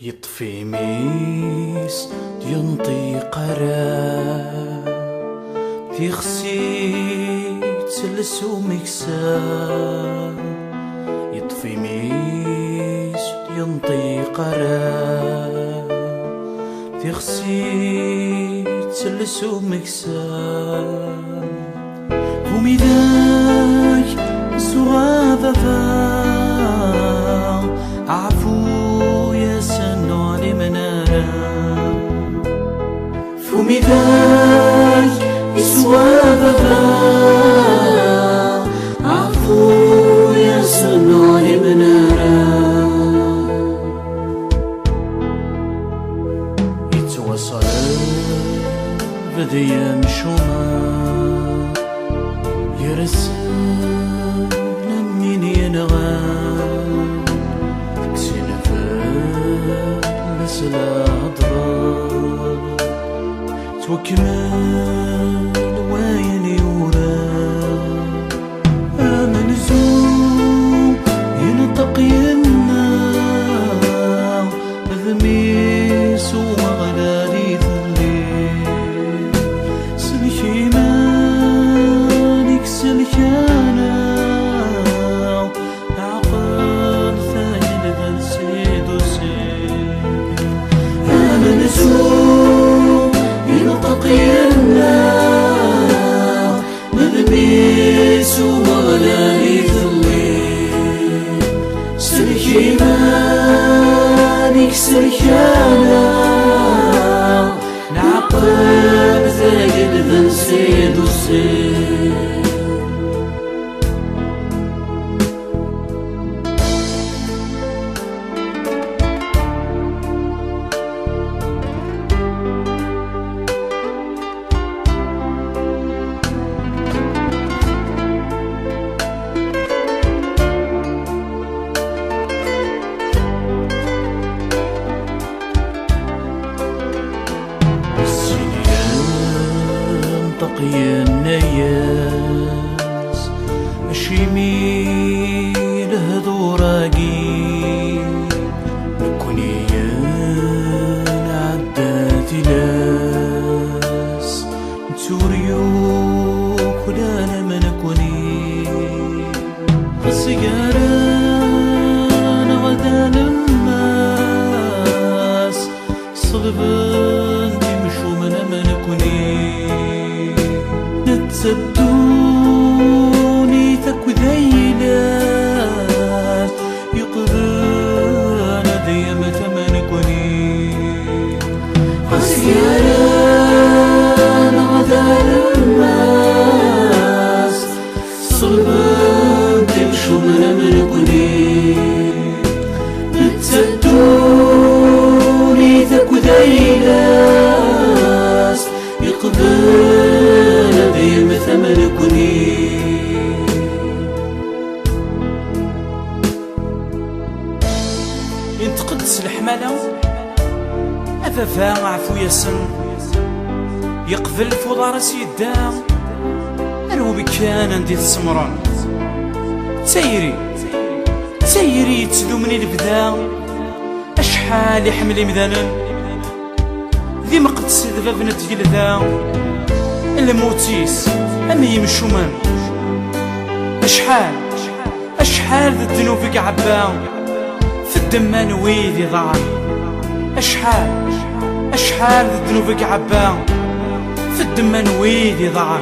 يطفي ميس ينطي قرا تيخسي تسلس ومكسا. يطفي ميس ينطي قرا تيخسي تسلس ومكسا. وميداك سغاذا عفو يا سنو لمنارا. فميداك سغاذا عفو يا سنو لمنارا. يتوصل بديا مشوما يرسل من ينغان تكسين فارس الأضرار توكمل وين يورا. آمن زوم ينطق ينا ذميس ومغلالي ذليل سلكي مالك سلكانا عقل ثايل ذا سيد وسيد. آمن زوم ينطق ينا مذميس ومغلالي ذليل سلكي مالك سلكانا نعقل ثايل ذا سيد وسيد. طقي النياس أشيمي لهذو راقي نكوني عدات لاس نتوريو كلانا ما نكوني السيارة غدا للناس صغبان يمشو منا ما نكوني. تسدوني ثكو ذيلات يقبل ديما تمنكوني. خسيران غدا الناس صلبان تمشو منا منكوني. تسدوني ثكو ذيلات يقبل ديما ثمنكوني. ينتقدس الحمالة أفافا عفو ياسن يقبل فضارس يدا أنو بكان عندي السمران. تسيري تلومني البدا أشحال يحمل مذانا ذي مقدس ذبابنا تجلدا الموتيس أما يمشومان. أشحال ذا الذنوب عبا في الدمان ويدي ضاع. أشحال ذا الذنوب عبا في الدمان ويدي ضاع.